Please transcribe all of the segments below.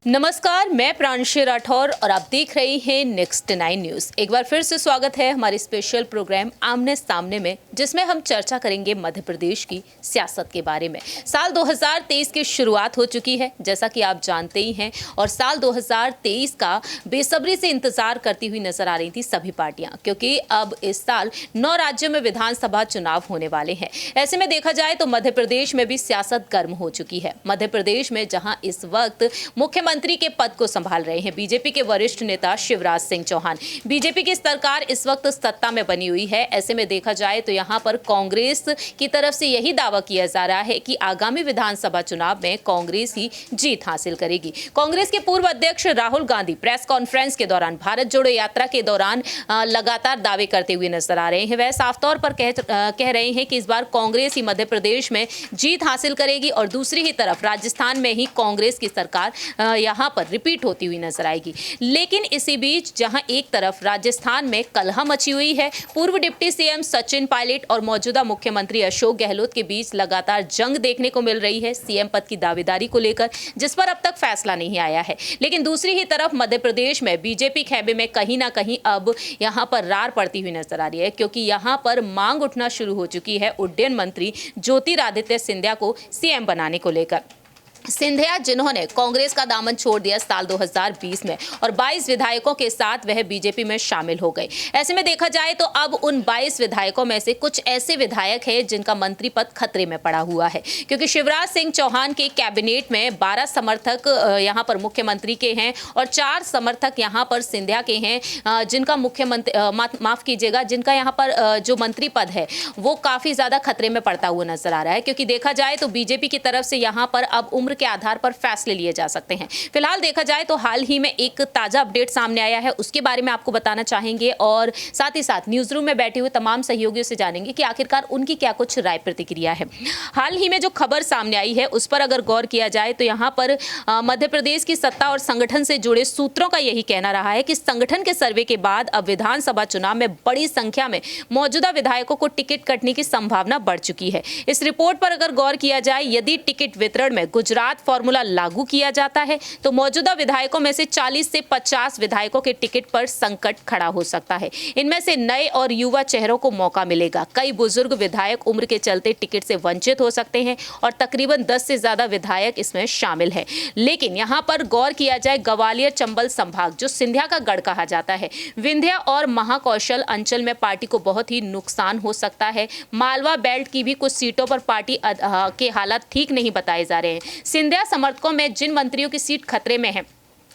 नमस्कार, मैं प्रांशी राठौर और आप देख रहे हैं नेक्स्ट 9 न्यूज। एक बार फिर से स्वागत है हमारे स्पेशल प्रोग्राम आमने सामने में, जिसमें हम चर्चा करेंगे मध्य प्रदेश की सियासत के बारे में। साल 2023 की शुरुआत हो चुकी है, जैसा कि आप जानते ही हैं, और साल 2023 का बेसब्री से इंतजार करती हुई नजर आ रही थी सभी पार्टियां, क्योंकि अब इस साल 9 राज्यों में विधानसभा चुनाव होने वाले हैं। ऐसे में देखा जाए तो मध्य प्रदेश में भी सियासत गर्म हो चुकी है। मध्य प्रदेश में जहां इस वक्त मुख्यमंत्री के पद को संभाल रहे हैं बीजेपी के वरिष्ठ नेता शिवराज सिंह चौहान, बीजेपी की सरकार इस वक्त सत्ता में बनी हुई है। ऐसे में देखा जाए तो यहां पर कांग्रेस की तरफ से यही दावा किया जा रहा है कि आगामी विधानसभा चुनाव में कांग्रेस ही जीत हासिल करेगी। कांग्रेस के पूर्व अध्यक्ष राहुल गांधी प्रेस कॉन्फ्रेंस के दौरान भारत जोड़ो यात्रा के दौरान लगातार दावे करते हुए नजर आ रहे हैं। वह साफ तौर पर कह रहे हैं कि इस बार कांग्रेस ही मध्य प्रदेश में जीत हासिल करेगी और दूसरी ही तरफ राजस्थान में ही कांग्रेस की सरकार यहां पर रिपीट होती हुई नजर आएगी। लेकिन इसी बीच जहां एक तरफ राजस्थान में कलह मची हुई है, पूर्व डिप्टी सीएम सचिन पायलट और मौजूदा मुख्यमंत्री अशोक गहलोत के बीच लगातार जंग देखने को मिल रही है सीएम पद की दावेदारी को लेकर, जिस पर अब तक फैसला नहीं आया है। लेकिन दूसरी ही तरफ मध्य प्रदेश में बीजेपी खेमे में कहीं ना कहीं अब यहां पर रार पड़ती हुई नजर आ रही है, क्योंकि यहां पर मांग उठना शुरू हो चुकी है उड्डयन मंत्री ज्योतिरादित्य सिंधिया को सीएम बनाने को लेकर। सिंधिया, जिन्होंने कांग्रेस का दामन छोड़ दिया साल 2020 में और 22 विधायकों के साथ वह बीजेपी में शामिल हो गए। ऐसे में देखा जाए तो अब उन 22 विधायकों में से कुछ ऐसे विधायक हैं जिनका मंत्री पद खतरे में पड़ा हुआ है, क्योंकि शिवराज सिंह चौहान के कैबिनेट में 12 समर्थक यहां पर मुख्यमंत्री के हैं और 4 समर्थक यहां पर सिंधिया के हैं, जिनका मुख्यमंत्री माफ कीजिएगा जिनका यहां पर जो मंत्री पद है वो काफी ज्यादा खतरे में पड़ता हुआ नजर आ रहा है, क्योंकि देखा जाए तो बीजेपी की तरफ से यहां पर अब उम्र के आधार पर फैसले लिए जा सकते हैं। फिलहाल देखा जाए तो हाल ही में एक ताजा अपडेट सामने आया है, उसके बारे में आपको बताना चाहेंगे और साथ ही साथ न्यूज रूम में बैठे हुए तमाम सहयोगियों से जानेंगे कि आखिरकार उनकी क्या कुछ राय प्रतिक्रिया है। हाल ही में जो खबर सामने आई है उस पर अगर गौर किया जाए तो यहाँ पर मध्य प्रदेश की सत्ता और संगठन से जुड़े सूत्रों का यही कहना रहा है कि संगठन के सर्वे के बाद अब विधानसभा चुनाव में बड़ी संख्या में मौजूदा विधायकों को टिकट कटने की संभावना बढ़ चुकी है। इस रिपोर्ट पर अगर गौर किया जाए, यदि टिकट वितरण में गुजरात फॉर्मूला लागू किया जाता है तो मौजूदा विधायकों में से 40 से 50 विधायकों के टिकट पर संकट खड़ा हो सकता है। इनमें से नए और युवा चेहरों को मौका मिलेगा। कई बुजुर्ग विधायक उम्र के चलते टिकट से वंचित हो सकते हैं और तकरीबन 10 से ज्यादा विधायक इसमें शामिल है। लेकिन यहां पर गौर किया जाए, ग्वालियर चंबल संभाग जो सिंधिया का गढ़ कहा जाता है, विंध्य और महाकौशल अंचल में पार्टी को बहुत ही नुकसान हो सकता है। मालवा बेल्ट की भी कुछ सीटों पर पार्टी के हालात ठीक नहीं बताए जा रहे हैं। सिंधिया समर्थकों में जिन मंत्रियों की सीट खतरे में है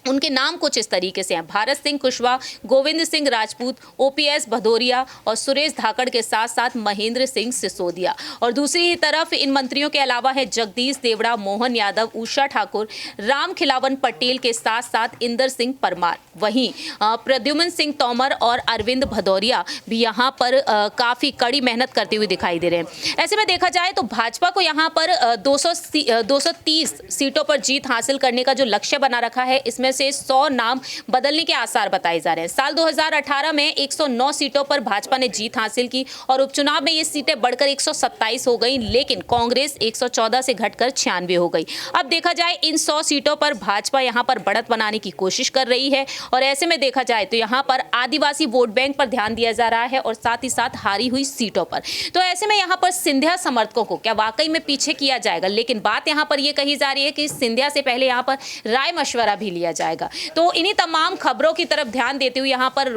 उनके नाम कुछ इस तरीके से हैं: भारत सिंह कुशवाहा, गोविंद सिंह राजपूत, ओपीएस भदौरिया और सुरेश धाकड़ के साथ साथ महेंद्र सिंह सिसोदिया। और दूसरी ही तरफ इन मंत्रियों के अलावा है जगदीश देवड़ा, मोहन यादव, उषा ठाकुर, राम खिलावन पटेल के साथ साथ इंदर सिंह परमार। वहीं प्रद्युम्न सिंह तोमर और अरविंद भदौरिया भी यहाँ पर काफी कड़ी मेहनत करते हुए दिखाई दे रहे हैं। ऐसे में देखा जाए तो भाजपा को यहाँ पर 230 सीटों पर जीत हासिल करने का जो लक्ष्य बना रखा है, इसमें से 100 नाम बदलने के आसार बताए जा रहे हैं। साल 2018 में 109 सीटों पर भाजपा ने जीत हासिल की और उपचुनाव में ये सीटें बढ़कर 127 हो गई, लेकिन कांग्रेस 114 से घटकर 96 हो गई। अब देखा जाए इन 100 सीटों पर भाजपा यहां पर बढ़त बनाने की कोशिश कर रही है और ऐसे में देखा जाए तो यहां पर आदिवासी वोट बैंक पर ध्यान दिया जा रहा है और साथ ही साथ हारी हुई सीटों पर। तो ऐसे में यहां पर सिंधिया समर्थकों को क्या वाकई में पीछे किया जाएगा? लेकिन बात यहां पर यह कही जा रही है कि सिंधिया से पहले यहां पर राय मशवरा भी लिया जाएगा। तो इन्हीं तमाम खबरों की तरफ ध्यान देते हुए यहाँ पर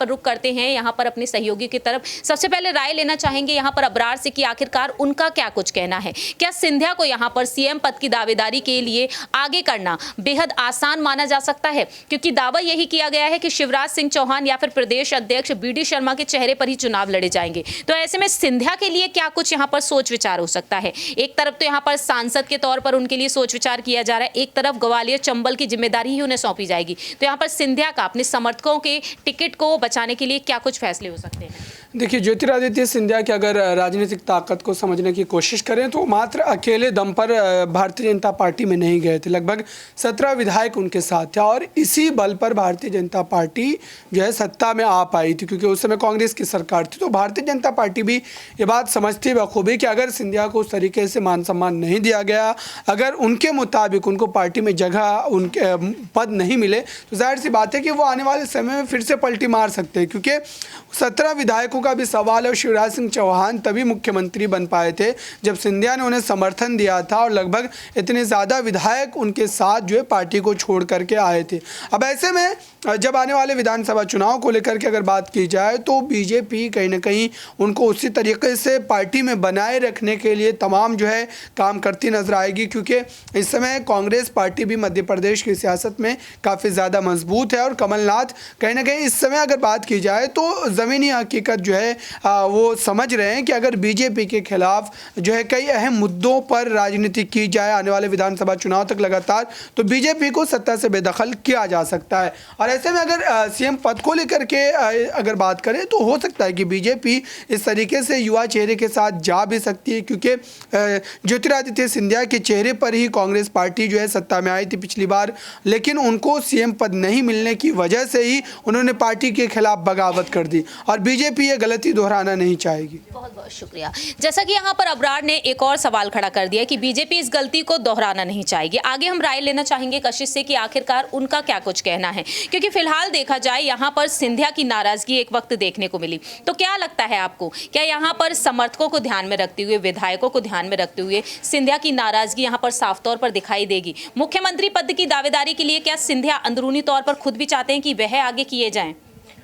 रुक करते हैं यहाँ पर अपने सहयोगी की तरफ। सबसे पहले राय लेना चाहेंगे यहाँ पर अबरार से कि आखिरकार उनका क्या कुछ कहना है। क्या सिंधिया को यहाँ पर सीएम पद की दावेदारी के लिए आगे करना बेहद आसान माना जा सकता है? क्योंकि दावा यही किया गया है कि शिवराज सिंह चौहान या फिर प्रदेश अध्यक्ष बीडी शर्मा के चेहरे पर ही चुनाव लड़े जाएंगे। तो ऐसे में सिंधिया के लिए क्या कुछ यहाँ पर सोच विचार हो सकता है? एक तरफ तो यहाँ पर सांसद के तौर पर उनके लिए सोच विचार किया जा रहा है, एक तरफ ग्वालियर चंबल की जिम्मेदारी ही उन्हें सौंपी जाएगी। तो यहाँ पर सिंधिया का अपने समर्थकों के टिकट को बचाने के लिए क्या कुछ फैसले हो सकते हैं? देखिए, ज्योतिरादित्य सिंधिया की अगर राजनीतिक ताकत को समझने की कोशिश करें तो मात्र अकेले दम पर भारतीय जनता पार्टी में नहीं गए थे। लगभग 17 विधायक उनके साथ थे और इसी बल पर भारतीय जनता पार्टी जो है सत्ता में आ पाई थी, क्योंकि उस समय कांग्रेस की सरकार थी। तो भारतीय जनता पार्टी भी ये बात समझती बखूबी कि अगर सिंधिया को उस तरीके से मान सम्मान नहीं दिया गया, अगर उनके मुताबिक उनको पार्टी में जगह, उनके पद नहीं मिले, तो जाहिर सी बात है कि वो आने वाले समय में फिर से पलटी मार सकते हैं। क्योंकि 17 विधायकों का भी सवाल है। शिवराज सिंह चौहान तभी मुख्यमंत्री बन पाए थे जब सिंधिया ने उन्हें समर्थन दिया था और लगभग इतने ज़्यादा विधायक उनके साथ जो है पार्टी को छोड़ करके आए थे। अब ऐसे में जब आने वाले विधानसभा चुनाव को लेकर के अगर बात की जाए तो बीजेपी कहीं ना कहीं उनको उसी तरीके से पार्टी में बनाए रखने के लिए तमाम जो है काम करती नजर आएगी, क्योंकि इस समय कांग्रेस पार्टी भी मध्य प्रदेश की सियासत में काफ़ी ज़्यादा मजबूत है और कमलनाथ कहीं ना कहीं इस समय अगर बात की जाए तो ज़मीनी हकीकत जो है वो समझ रहे हैं कि अगर बीजेपी के खिलाफ जो है कई अहम मुद्दों पर राजनीति की जाए आने वाले विधानसभा चुनाव तक लगातार, तो बीजेपी को सत्ता से बेदखल किया जा सकता है। और ऐसे में अगर सीएम पद को लेकर के अगर बात करें तो हो सकता है कि बीजेपी इस तरीके से युवा चेहरे के साथ जा भी सकती है, क्योंकि ज्योतिरादित्य सिंधिया के चेहरे पर ही कांग्रेस पार्टी जो है सत्ता में आई थी पिछली बार, लेकिन उनको सीएम पद नहीं मिलने की वजह से ही उन्होंने पार्टी के खिलाफ बगावत कर दी और बीजेपी ये गलती दोहराना नहीं चाहेगी। बहुत बहुत शुक्रिया। जैसा कि यहाँ पर अबरार ने एक और सवाल खड़ा कर दिया कि बीजेपी इस गलती को दोहराना नहीं चाहेगी। आगे हम राय लेना चाहेंगे कशिश से कि आखिरकार उनका क्या कुछ कहना है, क्योंकि फिलहाल देखा जाए यहाँ पर सिंधिया की नाराजगी एक वक्त देखने को मिली। तो क्या लगता है आपको, क्या यहाँ पर समर्थकों को ध्यान में रखते हुए, विधायकों को ध्यान में रखते हुए सिंधिया की नाराजगी यहाँ पर साफ तौर पर दिखाई देगी? मुख्यमंत्री पद की दावेदारी के लिए क्या सिंधिया अंदरूनी तौर पर खुद भी चाहते हैं कि वह आगे किए जाएं?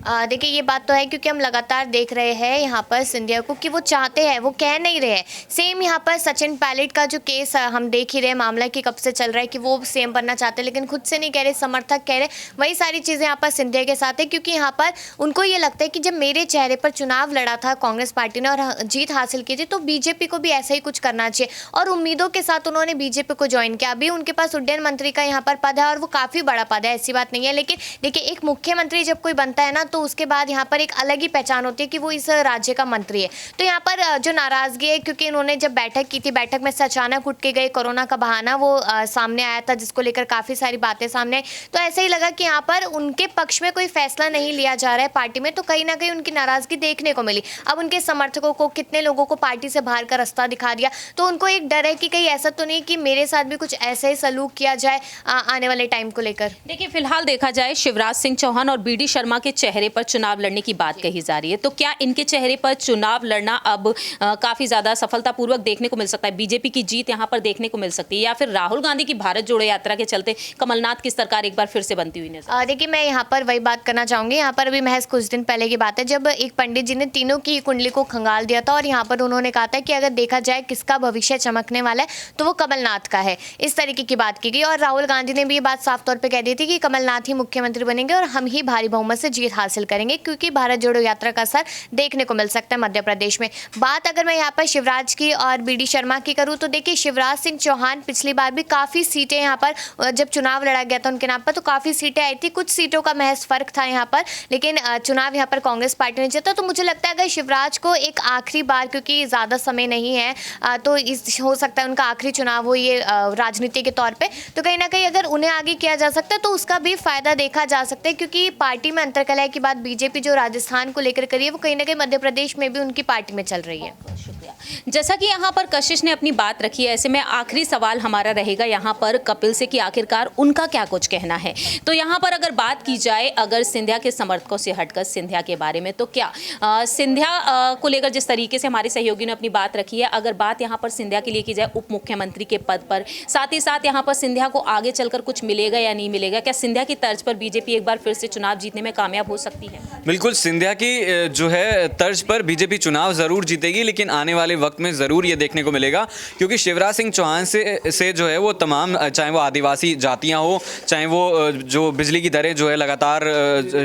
देखिए, ये बात तो है क्योंकि हम लगातार देख रहे हैं यहाँ पर सिंधिया को कि वो चाहते हैं, वो कह नहीं रहे हैं। सेम यहाँ पर सचिन पायलट का जो केस हम देख ही रहे, मामला कि कब से चल रहा है कि वो सीएम बनना चाहते हैं, लेकिन खुद से नहीं कह रहे, समर्थक कह रहे। वही सारी चीज़ें यहाँ पर सिंधिया के साथ है, क्योंकि यहाँ पर उनको ये लगता है कि जब मेरे चेहरे पर चुनाव लड़ा था कांग्रेस पार्टी ने और जीत हासिल की थी, तो बीजेपी को भी ऐसा ही कुछ करना चाहिए। और उम्मीदों के साथ उन्होंने बीजेपी को ज्वाइन किया। अभी उनके पास उड्डयन मंत्री का यहाँ पर पद है और वो काफ़ी बड़ा पद है, ऐसी बात नहीं है। लेकिन देखिए, एक मुख्यमंत्री जब कोई बनता है ना, तो उसके बाद यहाँ पर एक अलग ही पहचान होती है कि वो इस राज्य का मंत्री है। तो यहाँ पर जो नाराजगी है, क्योंकि इन्होंने जब बैठक की थी, बैठक में से अचानक उठ के गए, कोरोना का बहाना वो सामने आया था, जिसको लेकर काफ़ी सारी बातें सामने आई। तो ऐसा ही लगा कि यहाँ पर उनके पक्ष में कोई फैसला नहीं लिया जा रहा है पार्टी में, तो कहीं ना कहीं उनकी नाराजगी देखने को मिली। अब उनके समर्थकों को, कितने लोगों को पार्टी से बाहर का रास्ता दिखा दिया, तो उनको एक डर है कि कहीं ऐसा तो नहीं कि मेरे साथ भी कुछ ऐसा ही सलूक किया जाए आने वाले टाइम को लेकर। देखिए, फिलहाल देखा जाए शिवराज सिंह चौहान और बीडी शर्मा के चेहरे पर चुनाव लड़ने की बात कही जा रही है, तो क्या इनके चेहरे पर चुनाव लड़ना अब काफी ज्यादा सफलतापूर्वक देखने को मिल सकता है? बीजेपी की जीत यहां पर देखने को मिल सकती है, या फिर राहुल गांधी की भारत जोड़ो यात्रा के चलते कमलनाथ की सरकार एक बार फिर से बनती हुई नजर? देखिए, मैं यहाँ पर वही बात करना चाहूंगी। यहाँ पर अभी महज कुछ दिन पहले की बात है जब एक पंडित जी ने तीनों की कुंडली को खंगाल दिया था और यहाँ पर उन्होंने कहा था कि अगर देखा जाए किसका भविष्य चमकने वाला है तो वो कमलनाथ का है। इस तरीके की बात की गई और राहुल गांधी ने भी ये बात साफ तौर पर कह दी थी कि कमलनाथ ही मुख्यमंत्री बनेंगे और हम ही भारी बहुमत से जीत हासिल करेंगे, क्योंकि भारत जोड़ो यात्रा का असर देखने को मिल सकता है मध्य प्रदेश में। बात अगर मैं यहाँ पर शिवराज की और बीडी शर्मा की करूँ तो देखिए, शिवराज सिंह चौहान पिछली बार भी काफ़ी सीटें यहाँ पर जब चुनाव लड़ा गया था उनके नाम पर, तो काफ़ी सीटें आई थी। कुछ सीटों का महज फर्क था यहाँ पर, लेकिन चुनाव यहाँ पर कांग्रेस पार्टी ने जीता। तो मुझे लगता है अगर शिवराज को एक आखिरी बार, क्योंकि ज़्यादा समय नहीं है, तो हो सकता है उनका आखिरी चुनाव हो ये राजनीति के तौर पर, तो कहीं ना कहीं अगर उन्हें आगे किया जा सकता है तो उसका भी फायदा देखा जा सकता है, क्योंकि पार्टी में अंतरकलह की बात बीजेपी जो राजस्थान को लेकर करी है, वो कहीं ना कहीं मध्य प्रदेश में भी उनकी पार्टी में चल रही है। शुक्रिया। जैसा कि यहाँ पर कशिश ने अपनी बात रखी है, ऐसे में आखिरी सवाल हमारा रहेगा यहाँ पर कपिल से कि आखिरकार उनका क्या कुछ कहना है। तो यहाँ पर अगर बात की जाए, अगर सिंधिया के समर्थकों से हटकर सिंधिया के बारे में, तो क्या सिंधिया को लेकर जिस तरीके से हमारे सहयोगी ने अपनी बात रखी है, अगर बात यहाँ पर सिंधिया के लिए की जाए उप मुख्यमंत्री के पद पर, साथ ही साथ यहाँ पर सिंधिया को आगे चलकर कुछ मिलेगा या नहीं मिलेगा? क्या सिंधिया की तर्ज पर बीजेपी एक बार फिर से चुनाव जीतने में कामयाब हो सकती है? बिल्कुल, सिंधिया की जो है तर्ज पर बीजेपी चुनाव जरूर जीतेगी, लेकिन आने वाले वक्त में जरूर ये देखने को मिलेगा, क्योंकि शिवराज सिंह चौहान से जो है वो तमाम, चाहे वो आदिवासी जातियां हो, चाहे वो जो बिजली की दरें जो है लगातार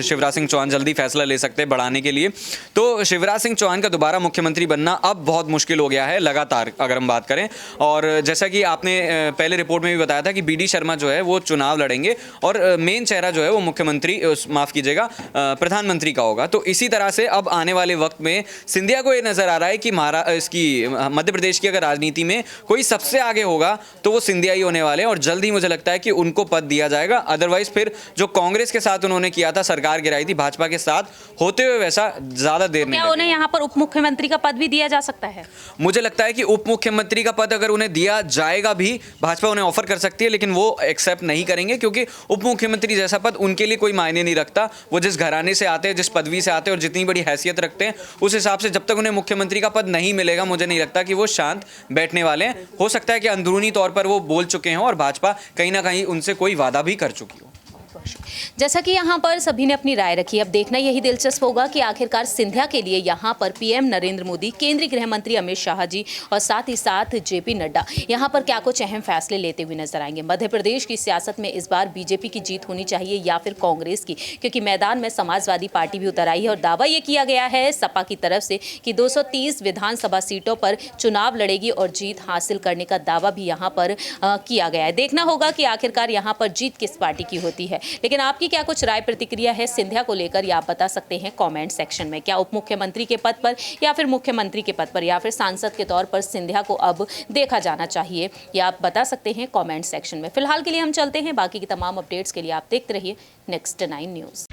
शिवराज सिंह चौहान जल्दी फैसला ले सकते हैं बढ़ाने के लिए, तो शिवराज सिंह चौहान का दोबारा मुख्यमंत्री बनना अब बहुत मुश्किल हो गया है लगातार अगर हम बात करें। और जैसा कि आपने पहले रिपोर्ट में भी बताया था कि बीडी शर्मा जो है वो चुनाव लड़ेंगे और मेन चेहरा जो है वो मुख्यमंत्री, माफ़ कीजिएगा, प्रधानमंत्री का होगा। तो इसी तरह से अब आने वाले वक्त में सिंधिया को ये नज़र आ रहा है कि मध्य प्रदेश की अगर राजनीति में कोई सबसे आगे होगा तो वो सिंधिया ही होने वाले हैं, और जल्द ही मुझे लगता है कि उनको पद दिया जाएगा। अदरवाइज फिर जो कांग्रेस के साथ उन्होंने किया था, सरकार गिराई थी भाजपा के साथ, होते हुए वैसा ज़्यादा देर नहीं क्या उन्हें यहाँ पर उप मुख्यमंत्री का पद भी दिया जा सकता है? मुझे लगता है कि उप मुख्यमंत्री का पद अगर उन्हें दिया जाएगा भी, भाजपा उन्हें ऑफर कर सकती है, लेकिन वो एक्सेप्ट नहीं करेंगे, क्योंकि उप मुख्यमंत्री जैसा पद उनके लिए कोई मायने नहीं रखता। वो जिस घराने से आते हैं, जिस पदवी से आते हैं और जितनी बड़ी हैसियत रखते हैं, उस हिसाब से जब तक उन्हें मुख्यमंत्री का पद नहीं मिलेगा, मुझे नहीं लगता कि वो शांत बैठने वाले हैं। हो सकता है कि अंदरूनी तौर पर वो बोल चुके हों और भाजपा कहीं ना कहीं उनसे कोई वादा भी कर चुकी हो। जैसा कि यहाँ पर सभी ने अपनी राय रखी, अब देखना यही दिलचस्प होगा कि आखिरकार सिंधिया के लिए यहाँ पर पीएम नरेंद्र मोदी, केंद्रीय गृह मंत्री अमित शाह जी और साथ ही साथ जेपी नड्डा यहाँ पर क्या कुछ अहम फैसले लेते हुए नजर आएंगे। मध्य प्रदेश की सियासत में इस बार बीजेपी की जीत होनी चाहिए या फिर कांग्रेस की, क्योंकि मैदान में समाजवादी पार्टी भी उतर आई है और दावा ये किया गया है सपा की तरफ से कि 230 विधानसभा सीटों पर चुनाव लड़ेगी और जीत हासिल करने का दावा भी यहाँ पर किया गया है। देखना होगा कि आखिरकार यहाँ पर जीत किस पार्टी की होती है। लेकिन आपकी क्या कुछ राय प्रतिक्रिया है सिंधिया को लेकर, या आप बता सकते हैं कमेंट सेक्शन में। क्या उप मुख्यमंत्री के पद पर या फिर मुख्यमंत्री के पद पर या फिर सांसद के तौर पर सिंधिया को अब देखा जाना चाहिए, या आप बता सकते हैं कमेंट सेक्शन में। फिलहाल के लिए हम चलते हैं, बाकी की तमाम अपडेट्स के लिए आप देखते रहिए नेक्स्ट 9 न्यूज़।